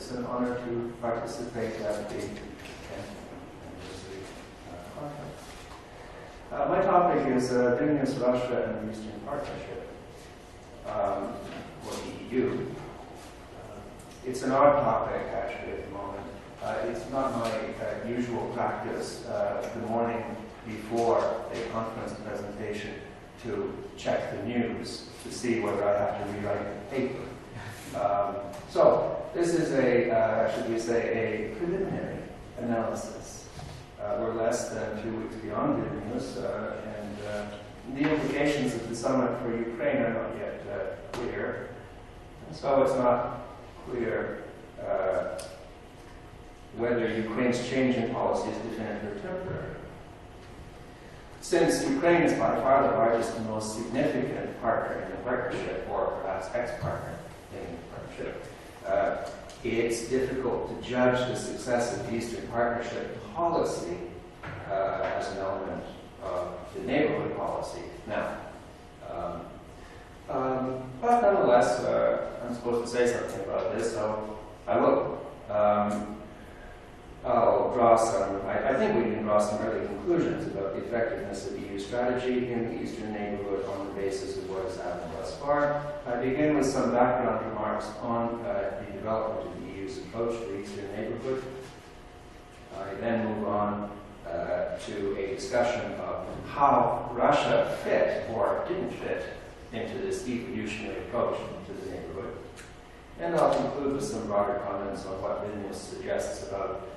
It's an honor to participate at the 10th anniversary conference. My topic is Vilnius, Russia, and the Eastern Partnership, or the EU. It's an odd topic, actually, at the moment. It's not my usual practice the morning before a conference presentation to check the news to see whether I have to rewrite the paper. So this is should we say, a preliminary analysis. We're less than 2 weeks beyond Vilnius, and the implications of the summit for Ukraine are not yet clear. And so it's not clear whether Ukraine's change in policy is definitive or temporary. Since Ukraine is by far the largest and most significant partner in the partnership, or perhaps ex-partner in the partnership, it's difficult to judge the success of the Eastern Partnership policy as an element of the neighborhood policy now. But nonetheless, I'm supposed to say something about this, so I will. I'll draw some, I think we can draw some early conclusions about the effectiveness of EU strategy in the Eastern neighborhood on the basis of what has happened thus far. I begin with some background remarks on the development of the EU's approach to the Eastern neighborhood. I then move on to a discussion of how Russia fit or didn't fit into this evolutionary approach to the neighborhood. And I'll conclude with some broader comments on what Vilnius suggests about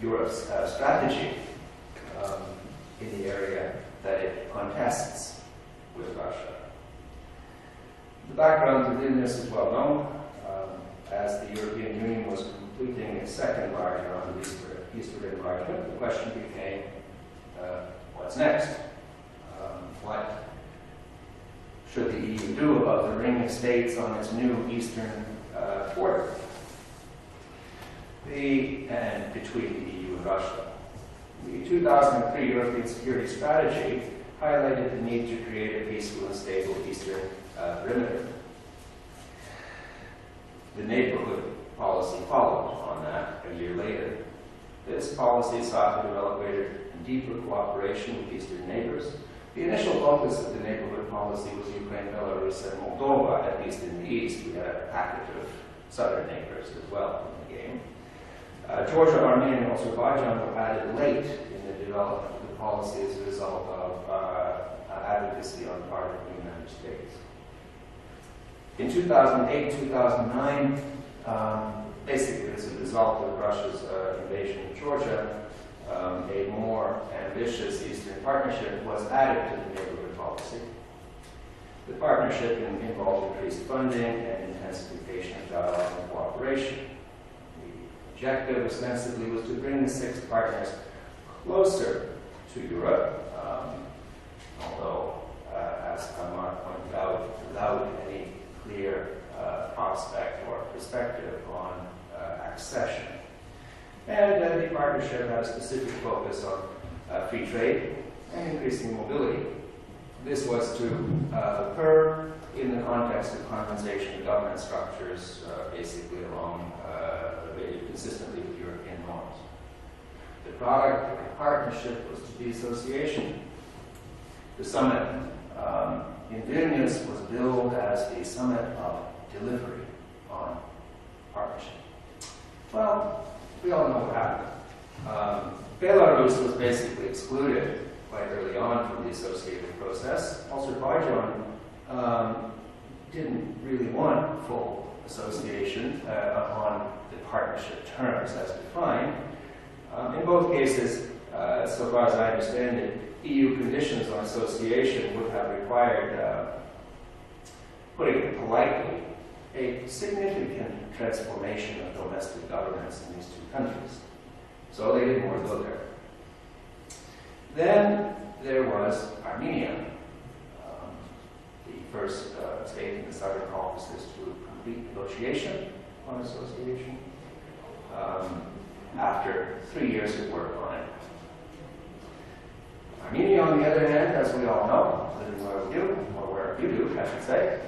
Europe's strategy in the area that it contests with Russia. The background to Vilnius is well known. As the European Union was completing its second large round of eastward enlargement, the question became, what's next? What should the EU do about the ring of states on its new eastern border? And between the EU and Russia. The 2003 European Security Strategy highlighted the need to create a peaceful and stable eastern perimeter. The neighborhood policy followed on that a year later. This policy sought to develop greater and deeper cooperation with eastern neighbors. The initial focus of the neighborhood policy was Ukraine, Belarus, and Moldova, at least in the east. We had a package of southern neighbors as well in the game. Georgia, Armenia, and Azerbaijan were added late in the development of the policy as a result of advocacy on the part of the United States. In 2008-2009, basically as a result of Russia's invasion of Georgia, a more ambitious Eastern Partnership was added to the neighborhood policy. The partnership involved increased funding and intensification of dialogue and cooperation. The objective ostensibly was to bring the 6 partners closer to Europe, although, as Mark pointed out, without any clear prospect or perspective on accession. And the partnership had a specific focus on free trade and increasing mobility. This was to occur in the context of harmonization of government structures, basically along consistently with European norms. The product of the partnership was to be association. The summit in Vilnius was billed as the summit of delivery on partnership. Well, we all know what happened. Belarus was basically excluded quite early on from the associated process. Azerbaijan didn't really want full association on the partnership terms as defined. In both cases, so far as I understand it, EU conditions on association would have required, putting it politely, a significant transformation of domestic governance in these 2 countries. So they didn't want to go there. Then there was Armenia, the first state in the Southern Caucasus to complete negotiation on association after 3 years of work on it. Armenia, on the other hand, as we all know, living where we do, or where you do, I should say,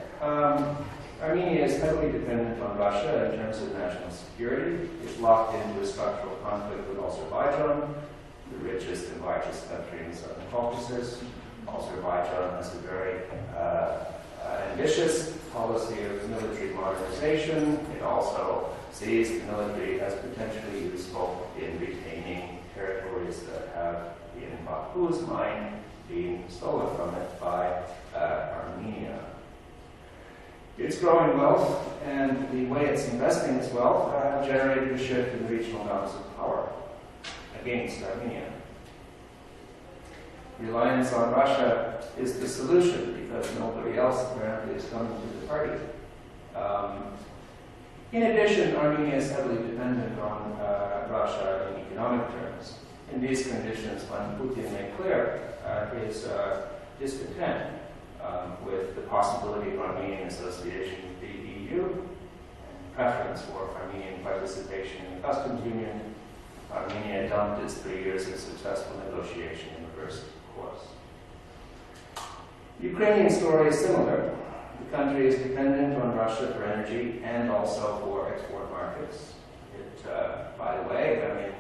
Armenia is heavily dependent on Russia in terms of national security. It's locked into a structural conflict with Azerbaijan, the richest and largest country in the Southern Caucasus. Azerbaijan has a very ambitious policy of military modernization. It also sees the military as potentially useful in retaining territories that have, in Baku's mind, been stolen from it by Armenia. Its growing wealth and the way it's investing its wealth have generated a shift in the regional balance of power against Armenia. Reliance on Russia is the solution because nobody else apparently is coming to the party. In addition, Armenia is heavily dependent on Russia in economic terms. In these conditions, when Putin made clear his discontent with the possibility of Armenian association with the EU, and preference for Armenian participation in the customs union, Armenia dumped its 3 years of successful negotiation in reverse course. The Ukrainian story is similar. The country is dependent on Russia for energy and also for export markets. It, by the way,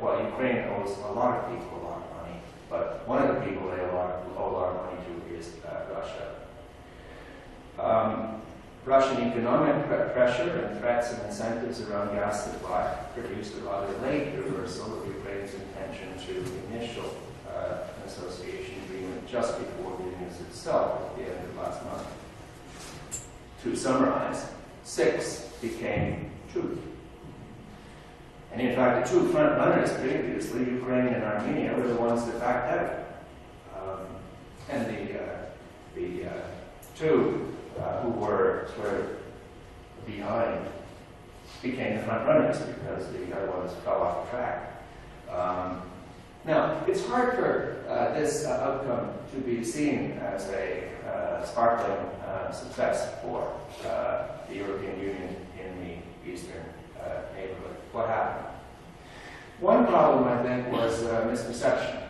well, Ukraine owes a lot of people a lot of money, but one of the people they owe a lot of money to is Russia. Russian economic pressure and threats and incentives around gas supply produced a rather late reversal of Ukraine's intention to initial an association agreement just before Vilnius itself at the end of last month. To summarize, 6 became 2. And in fact, the 2 front runners previously, Ukraine and Armenia, were the ones that backed out. And the 2 who were sort of behind became the front runners because the other ones fell off the track. Now, it's hard for this outcome to be seen as a sparkling success for the European Union in the eastern neighborhood. What happened? One problem, I think, was misperception.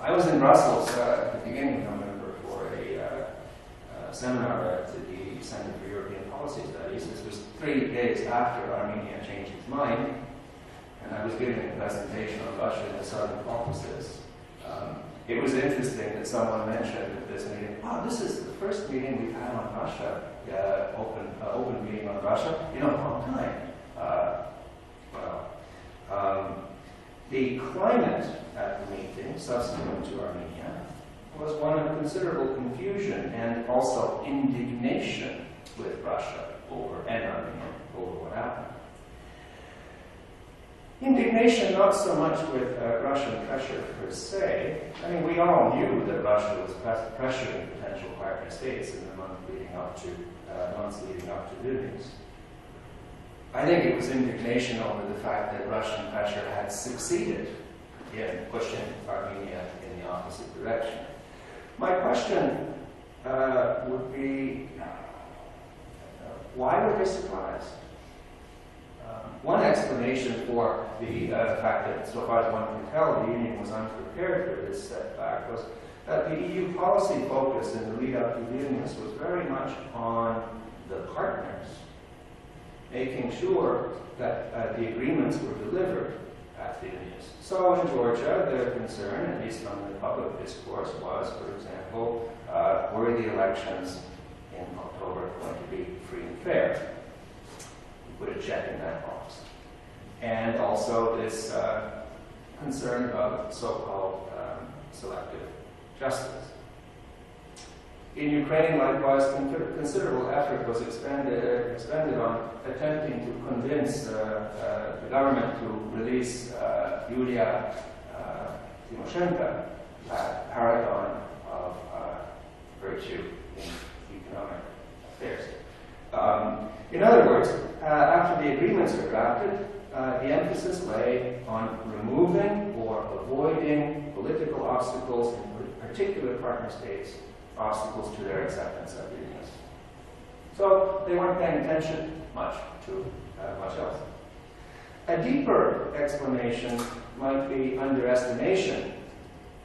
I was in Brussels at the beginning of November for a seminar at the Center for European Policy Studies. This was 3 days after Armenia changed its mind, and I was giving a presentation on Russia in the Southern Caucasus. It was interesting that someone mentioned at this meeting, "Oh, this is the first meeting we've had on Russia, open meeting on Russia in a long time." The climate at the meeting, subsequent to Armenia, was one of considerable confusion and also indignation with Russia and Armenia over what happened. Indignation not so much with Russian pressure per se. I mean, we all knew that Russia was pressuring potential partner states in the months leading up to Vilnius. I think it was indignation over the fact that Russian pressure had succeeded in pushing Armenia in the opposite direction. My question would be, why were they surprised? One explanation for the fact that, so far as one can tell, the Union was unprepared for this setback was that the EU policy focus in the lead up to Vilnius was very much on the partners, making sure that the agreements were delivered at Vilnius. So in Georgia, their concern, at least on the public discourse, was, for example, were the elections in October going to be free and fair? Put a check in that box. And also this concern about so-called selective justice. In Ukraine, likewise, considerable effort was expended on attempting to convince the government to release Yulia Tymoshenko, that paragon of virtue in economic affairs. In other words, after the agreements were drafted, the emphasis lay on removing or avoiding political obstacles in particular partner states, obstacles to their acceptance of Vilnius. So they weren't paying attention much to much else. A deeper explanation might be underestimation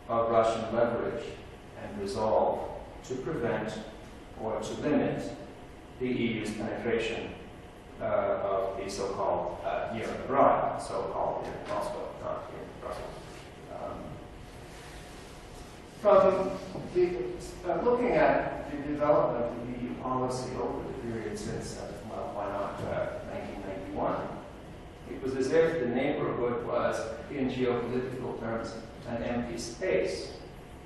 of Russian leverage and resolve to prevent or to limit the EU's penetration of the so-called year abroad, so-called in Moscow, not in Brussels. From looking at the development of EU policy over the period since, well, why not 1991, it was as if the neighborhood was, in geopolitical terms, an empty space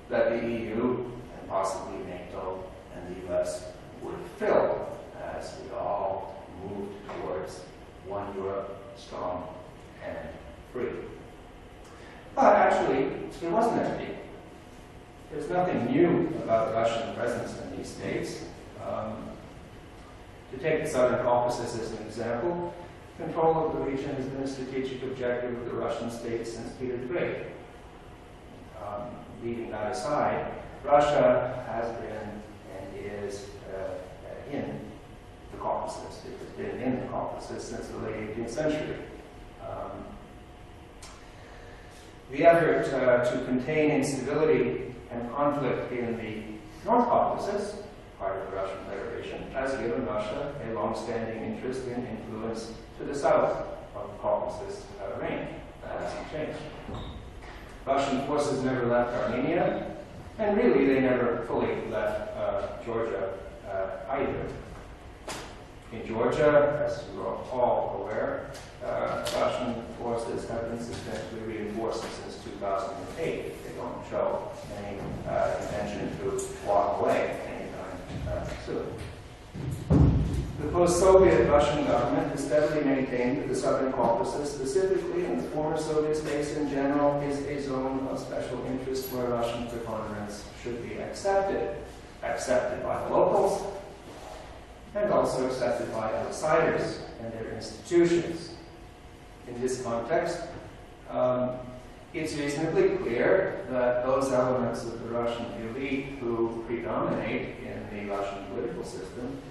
that the EU and possibly NATO and the US would fill as we all moved towards one Europe, strong and free. But actually, it wasn't empty. There's nothing new about Russian presence in these states. To take the Southern Caucasus as an example, control of the region has been a strategic objective of the Russian state since Peter the Great. Leaving that aside, Russia has been and is in the Caucasus. It has been in the Caucasus since the late 18th century. The effort to contain instability and conflict in the North Caucasus, part of the Russian Federation, has given Russia a long-standing interest in influence to the south of the Caucasus range. That hasn't changed. Russian forces never left Armenia, and really they never fully left Georgia either. In Georgia, as you are all aware, Russian forces have been substantially reinforced since 2008. They don't show any intention to walk away anytime soon. The post-Soviet Russian government has steadily maintained that the Southern Caucasus, specifically and the former Soviet states in general, is a zone of special interest where Russian preponderance should be accepted by the locals, and also accepted by outsiders and their institutions. In this context, it's reasonably clear that those elements of the Russian elite who predominate in the Russian political system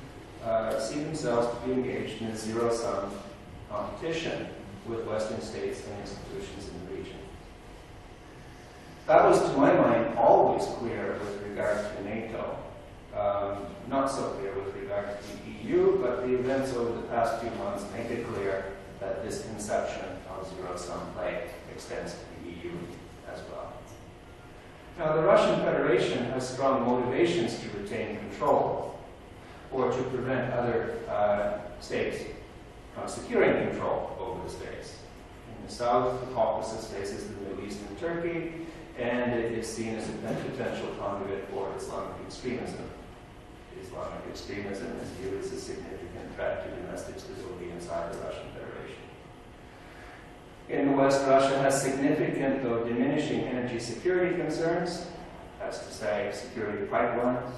see themselves to be engaged in a zero-sum competition with Western states and institutions in the region. That was, to my mind, always clear with regard to NATO. Not so clear with regard to the EU, but the events over the past few months make it clear that this conception of zero-sum play extends to the EU as well. Now, the Russian Federation has strong motivations to retain control or to prevent other states from securing control over the states. In the south, the Caucasus faces the Middle East and Turkey, and it is seen as a potential conduit for Islamic extremism. Islamic extremism is viewed as a significant threat to domestic stability inside the Russian Federation. In the West, Russia has significant, though diminishing, energy security concerns, that's to say, security pipelines.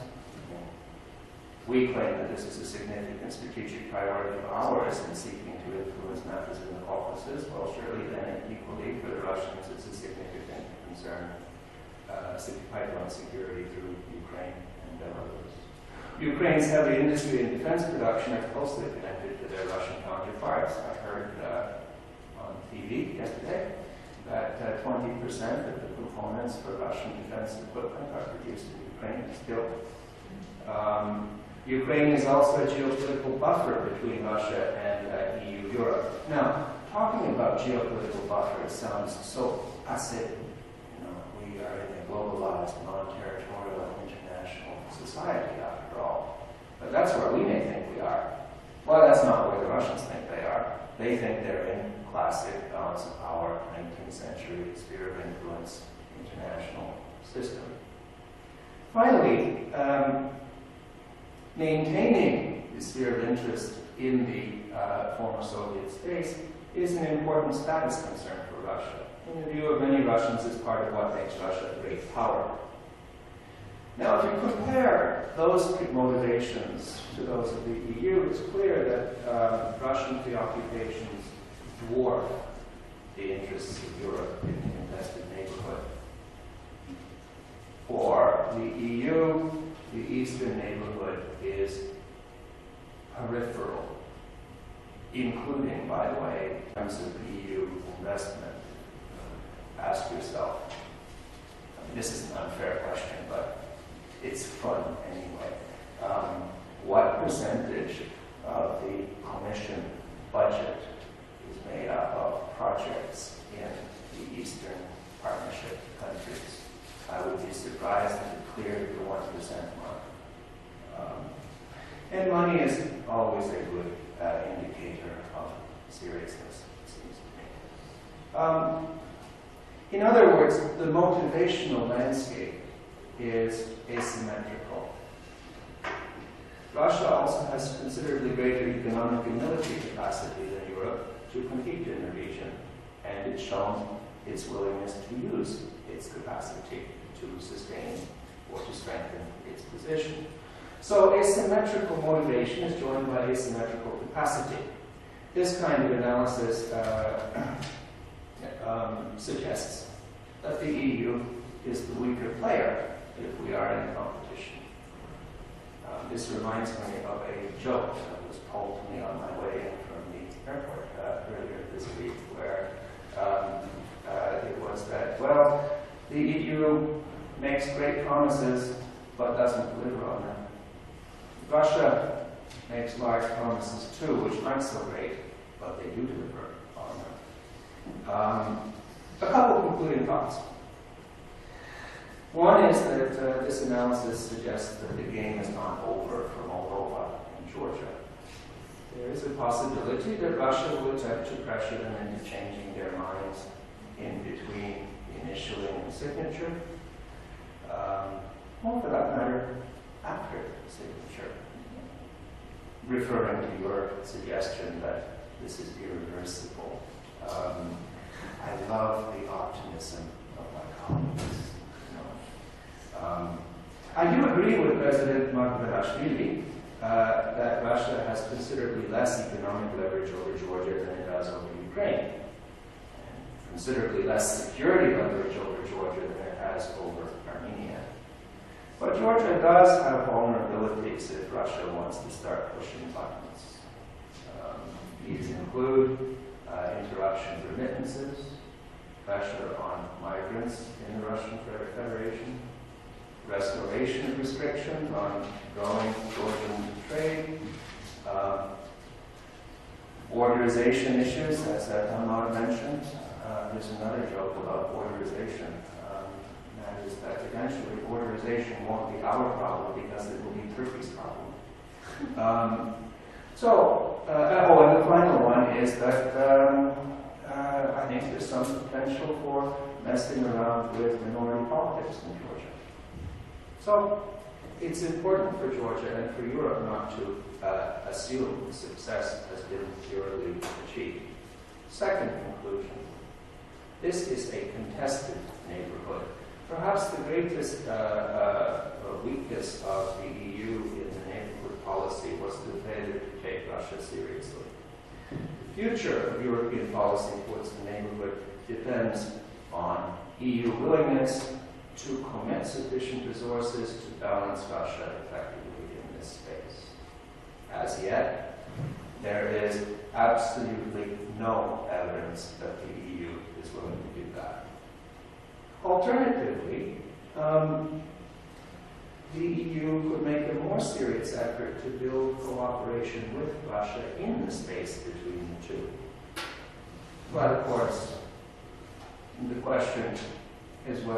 We claim that this is a significant strategic priority of ours in seeking to influence matters in the Caucasus. Well, surely then, equally for the Russians, it's a significant concern, pipeline security through Ukraine and Belarus. Ukraine's heavy industry and defense production are closely connected to their Russian counterparts. I heard on TV yesterday that 20% of the components for Russian defense equipment are produced in Ukraine still. Ukraine is also a geopolitical buffer between Russia and EU-Europe. Now, talking about geopolitical buffer sounds so passive. We are in a globalized, non-territorial, international society, after all. But that's where we may think we are. Well, that's not where the Russians think they are. They think they're in classic balance of power, 19th century sphere of influence, international system. Finally, maintaining the sphere of interest in the former Soviet states is an important status concern for Russia. In the view of many Russians, it's part of what makes Russia a great power. Now, if you compare those motivations to those of the EU, it's clear that Russian preoccupations dwarf the interests of Europe in the contested neighborhood. For the EU, the eastern neighborhood is peripheral, including, by the way, in terms of EU investment. Ask yourself, this is an unfair question, but it's fun anyway. What percentage In other words, the motivational landscape is asymmetrical. Russia also has considerably greater economic and military capacity than Europe to compete in the region, and it's shown its willingness to use its capacity to sustain or to strengthen its position. So asymmetrical motivation is joined by asymmetrical capacity. This kind of analysis suggests that the EU is the weaker player if we are in competition. This reminds me of a joke that was told to me on my way in from the airport earlier this week, where it was that, well, the EU makes great promises but doesn't deliver on them. Russia makes large promises too, which aren't so great, but they do deliver on them. A couple concluding thoughts. One is that this analysis suggests that the game is not over for Moldova and Georgia. There is a possibility that Russia will attempt to pressure them into changing their minds in between initialing and signature, or for that matter, after signature, referring to your suggestion that this is irreversible. I love the optimism of my colleagues. I do agree with President MacFarlane that Russia has considerably less economic leverage over Georgia than it does over Ukraine, and considerably less security leverage over Georgia than it has over Armenia. But Georgia does have vulnerabilities if Russia wants to start pushing buttons. These include interruption of remittances, pressure on migrants in the Russian Federation, restoration of restrictions on growing Georgian trade, borderization issues, as Amar mentioned. There's another joke about borderization. That is that eventually borderization won't be our problem because it will be Turkey's problem. And the final one is that I think there's some potential for messing around with minority politics in Georgia. So it's important for Georgia and for Europe not to assume success has been purely achieved. Second conclusion, this is a contested neighborhood. Perhaps the greatest weakness of the EU in the neighborhood policy was the failure to take Russia seriously. The future of European policy towards the neighborhood depends on EU willingness to commit sufficient resources to balance Russia effectively in this space. As yet, there is absolutely no evidence that the EU is willing to do that. Alternatively, the EU could make a more serious effort to build cooperation with Russia in the space between the two. But of course, the question is whether